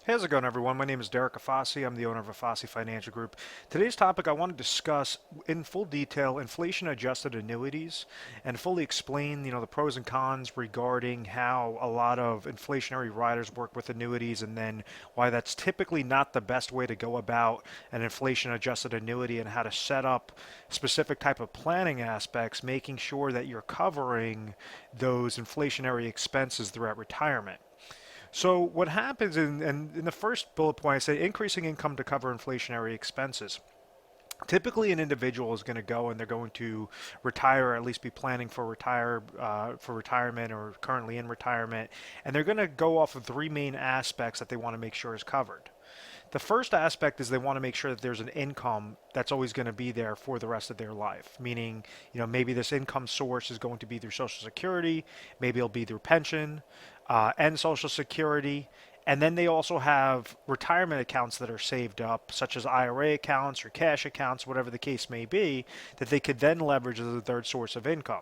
How's it going, everyone? My name is Derek Afasi. I'm the owner of Afasi Financial Group. Today's topic, I want to discuss in full detail inflation-adjusted annuities and fully explain, the pros and cons regarding how a lot of inflationary riders work with annuities, and then why that's typically not the best way to go about an inflation-adjusted annuity, and how to set up specific type of planning aspects, making sure that you're covering those inflationary expenses throughout retirement. So what happens in the first bullet point, I say increasing income to cover inflationary expenses. Typically, an individual is going to go and they're going to retire, or at least be planning for retirement, or currently in retirement, and they're going to go off of three main aspects that they want to make sure is covered. The first aspect is they want to make sure that there's an income that's always going to be there for the rest of their life. Meaning, maybe this income source is going to be through Social Security, maybe it'll be through pension and Social Security. And then they also have retirement accounts that are saved up, such as IRA accounts or cash accounts, whatever the case may be, that they could then leverage as a third source of income.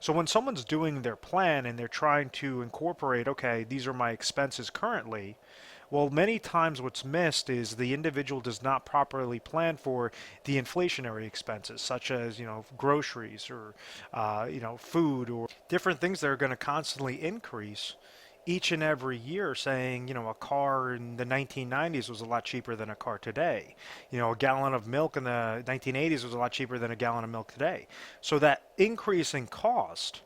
So when someone's doing their plan and they're trying to incorporate, okay, these are my expenses currently, well, many times what's missed is the individual does not properly plan for the inflationary expenses, such as, groceries or, food or different things that are going to constantly increase each and every year, saying, a car in the 1990s was a lot cheaper than a car today. A gallon of milk in the 1980s was a lot cheaper than a gallon of milk today. So that increase in cost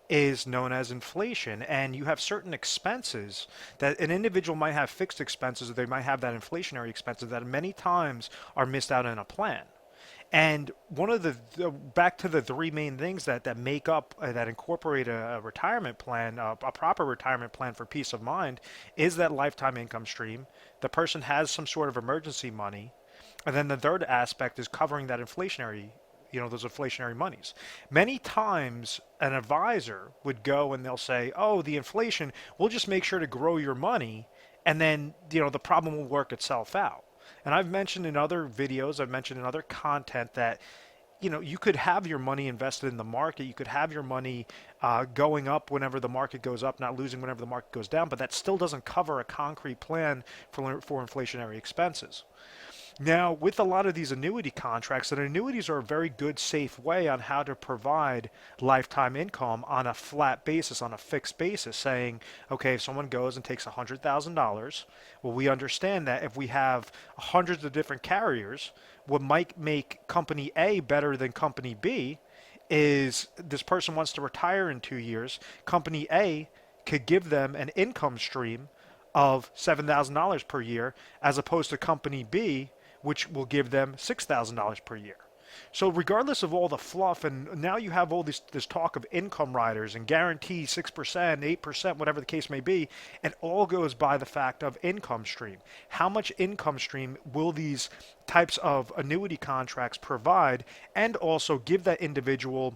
is known as inflation, and you have certain expenses that an individual might have fixed expenses, or they might have that inflationary expenses that many times are missed out in a plan. And one of back to the three main things that make up that incorporate a retirement plan, a proper retirement plan for peace of mind, is that lifetime income stream. The person has some sort of emergency money, and then the third aspect is covering that inflationary, those inflationary monies. Many times an advisor would go and they'll say, oh, the inflation, we'll just make sure to grow your money, and then, the problem will work itself out. And I've mentioned in other videos, I've mentioned in other content that, you could have your money invested in the market. You could have your money going up whenever the market goes up, not losing whenever the market goes down, but that still doesn't cover a concrete plan for inflationary expenses. Now, with a lot of these annuity contracts, and annuities are a very good, safe way on how to provide lifetime income on a flat basis, on a fixed basis, saying, okay, if someone goes and takes $100,000, well, we understand that if we have hundreds of different carriers, what might make company A better than company B is this person wants to retire in 2 years. Company A could give them an income stream of $7,000 per year, as opposed to company B, which will give them $6,000 per year. So regardless of all the fluff, and now you have all this talk of income riders and guarantee 6%, 8%, whatever the case may be, it all goes by the fact of income stream. How much income stream will these types of annuity contracts provide, and also give that individual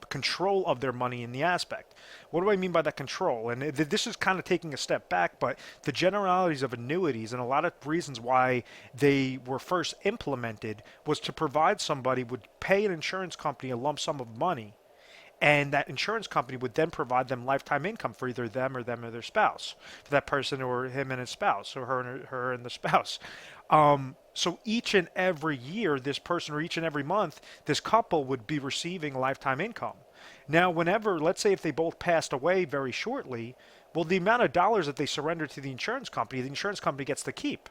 control of their money in the aspect. What do I mean by that control? And this is kind of taking a step back, but the generalities of annuities and a lot of reasons why they were first implemented was to provide somebody would pay an insurance company a lump sum of money, and that insurance company would then provide them lifetime income for either them or their spouse, for that person or him and his spouse, or her and the spouse. So each and every year, this person, or each and every month, this couple would be receiving lifetime income. Now, whenever, let's say if they both passed away very shortly, well, the amount of dollars that they surrender to the insurance company gets to keep.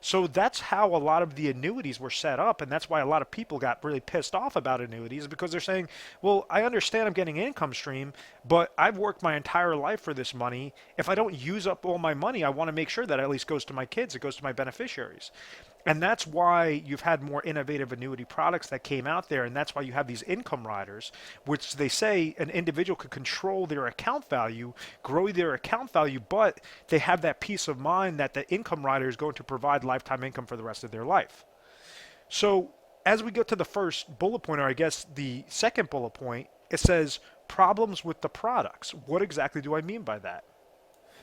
So that's how a lot of the annuities were set up, and that's why a lot of people got really pissed off about annuities, because they're saying, well, I understand I'm getting an income stream, but I've worked my entire life for this money. If I don't use up all my money, I want to make sure that it at least goes to my kids, it goes to my beneficiaries. And that's why you've had more innovative annuity products that came out there, and that's why you have these income riders, which they say an individual could control their account value, grow their account value, but they have that peace of mind that the income rider is going to provide lifetime income for the rest of their life. So as we get to the first bullet point, or I guess the second bullet point, it says problems with the products. What exactly do I mean by that?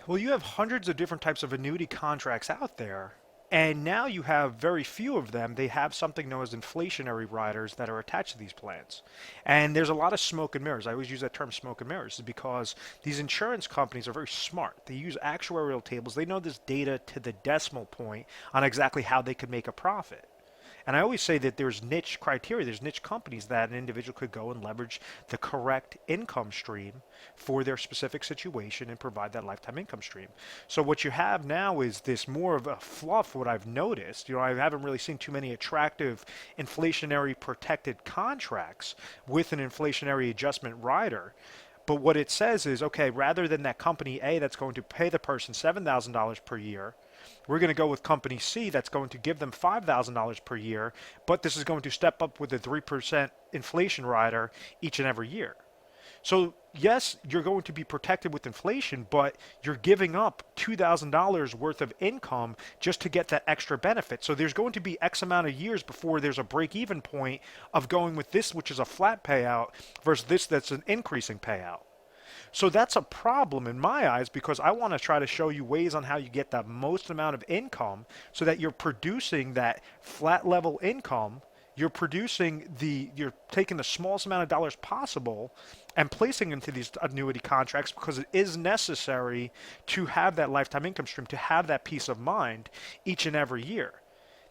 Well, you have hundreds of different types of annuity contracts out there, And now you have very few of them. They have something known as inflationary riders that are attached to these plans. And there's a lot of smoke and mirrors. I always use that term smoke and mirrors because these insurance companies are very smart. They use actuarial tables. They know this data to the decimal point on exactly how they could make a profit. And I always say that there's niche criteria, there's niche companies that an individual could go and leverage the correct income stream for their specific situation and provide that lifetime income stream. So what you have now is this more of a fluff, what I've noticed. I haven't really seen too many attractive inflationary protected contracts with an inflationary adjustment rider. But what it says is, okay, rather than that company A that's going to pay the person $7,000 per year, we're going to go with company C that's going to give them $5,000 per year, but this is going to step up with a 3% inflation rider each and every year. So yes, you're going to be protected with inflation, but you're giving up $2,000 worth of income just to get that extra benefit. So there's going to be X amount of years before there's a break-even point of going with this, which is a flat payout, versus this that's an increasing payout. So that's a problem in my eyes because I want to try to show you ways on how you get the most amount of income so that you're producing that flat level income. You're taking the smallest amount of dollars possible and placing into these annuity contracts because it is necessary to have that lifetime income stream, to have that peace of mind each and every year.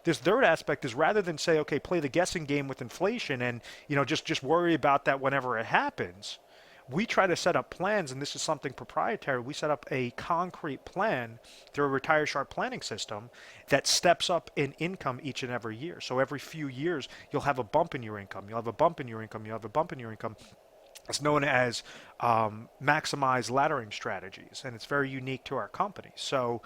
This third aspect is rather than say, okay, play the guessing game with inflation and just worry about that whenever it happens. We try to set up plans, and this is something proprietary. We set up a concrete plan through a retire sharp planning system that steps up in income each and every year. So every few years, you'll have a bump in your income. You'll have a bump in your income. You'll have a bump in your income. It's known as maximize laddering strategies, and it's very unique to our company. So,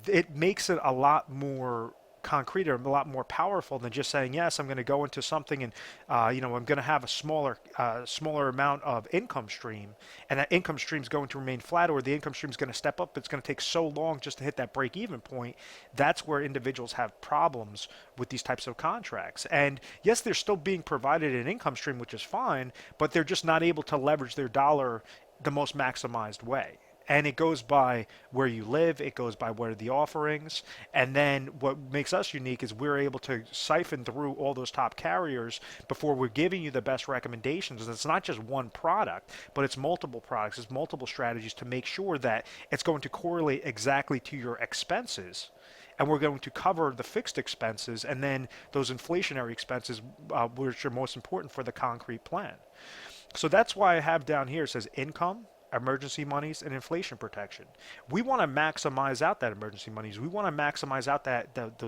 it makes it a lot more concrete or a lot more powerful than just saying, yes, I'm going to go into something and, I'm going to have a smaller amount of income stream, and that income stream is going to remain flat, or the income stream is going to step up. It's going to take so long just to hit that break-even point. That's where individuals have problems with these types of contracts. And yes, they're still being provided an income stream, which is fine, but they're just not able to leverage their dollar the most maximized way. And it goes by where you live, it goes by what are the offerings, and then what makes us unique is we're able to siphon through all those top carriers before we're giving you the best recommendations. And it's not just one product, but it's multiple products, it's multiple strategies to make sure that it's going to correlate exactly to your expenses. And we're going to cover the fixed expenses and then those inflationary expenses, which are most important for the concrete plan. So that's why I have down here, it says income, emergency monies, and inflation protection. We want to maximize out that emergency monies. We want to maximize out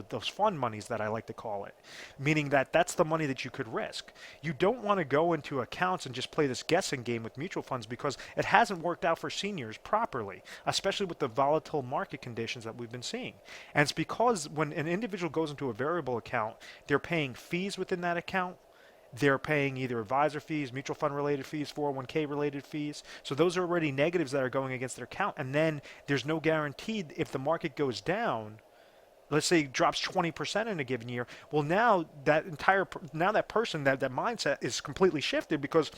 those fund monies that I like to call it, meaning that that's the money that you could risk. You don't want to go into accounts and just play this guessing game with mutual funds because it hasn't worked out for seniors properly, especially with the volatile market conditions that we've been seeing. And it's because when an individual goes into a variable account, they're paying fees within that account. They're paying either advisor fees, mutual fund related fees, 401k related fees. So those are already negatives that are going against their account. And then there's no guarantee if the market goes down, let's say it drops 20% in a given year. Well, now that person, that mindset is completely shifted because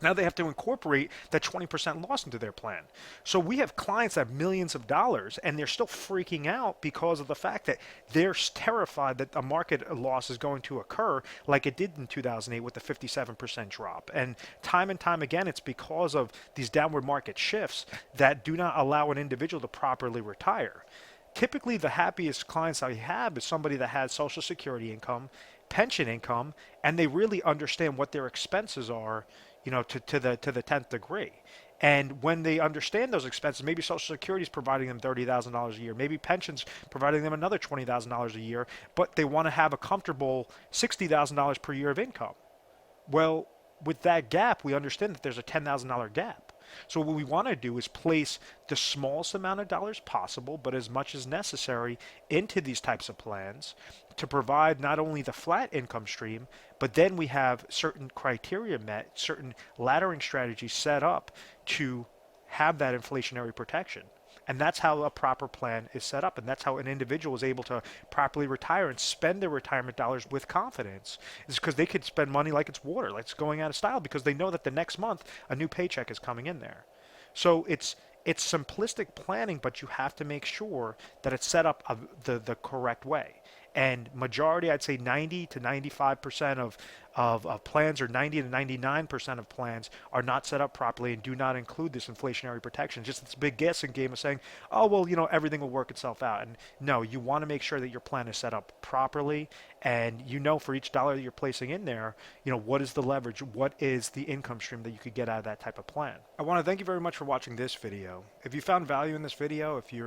now they have to incorporate that 20% loss into their plan. So we have clients that have millions of dollars and they're still freaking out because of the fact that they're terrified that a market loss is going to occur like it did in 2008 with the 57% drop. And time again, it's because of these downward market shifts that do not allow an individual to properly retire. Typically, the happiest clients I have is somebody that has Social Security income, pension income, and they really understand what their expenses are, to the 10th degree. And when they understand those expenses, maybe Social Security is providing them $30,000 a year, maybe pensions providing them another $20,000 a year, but they want to have a comfortable $60,000 per year of income. Well, with that gap, we understand that there's a $10,000 gap. So what we want to do is place the smallest amount of dollars possible, but as much as necessary into these types of plans to provide not only the flat income stream, but then we have certain criteria met, certain laddering strategies set up to have that inflationary protection. And that's how a proper plan is set up. And that's how an individual is able to properly retire and spend their retirement dollars with confidence. It's because they could spend money like it's water, like it's going out of style, because they know that the next month a new paycheck is coming in there. So it's It's simplistic planning, but you have to make sure that it's set up the correct way. And majority, I'd say 90 to 95% of plans, or 90 to 99% of plans, are not set up properly and do not include this inflationary protection. Just this big guessing game of saying, oh, well, everything will work itself out. And no, you want to make sure that your plan is set up properly, and for each dollar that you're placing in there, what is the leverage, what is the income stream that you could get out of that type of plan. I want to thank you very much for watching this video. If you found value in this video, if you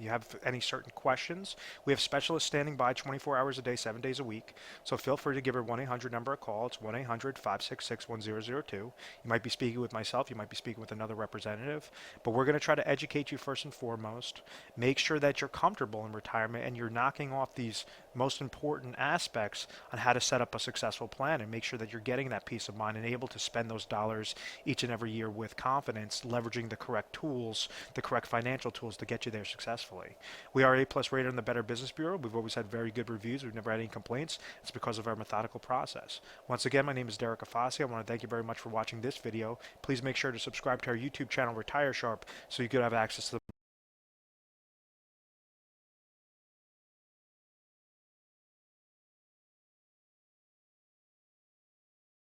have any certain questions, we have specialists standing by 24 hours a day, 7 days a week. So feel free to give our 1-800 number a call. It's 1-800-566-1002. You might be speaking with myself. You might be speaking with another representative. But we're going to try to educate you first and foremost. Make sure that you're comfortable in retirement and you're knocking off these most important aspects on how to set up a successful plan, and make sure that you're getting that peace of mind and able to spend those dollars each and every year with confidence, leveraging the correct tools, the correct financial tools to get you there successfully. We are A+ rated in the Better Business Bureau. We've always had very good reviews. We've never had any complaints. It's because of our methodical process. Once again, my name is Derek Afasi. I want to thank you very much for watching this video. Please make sure to subscribe to our YouTube channel, Retire Sharp, so you could have access to the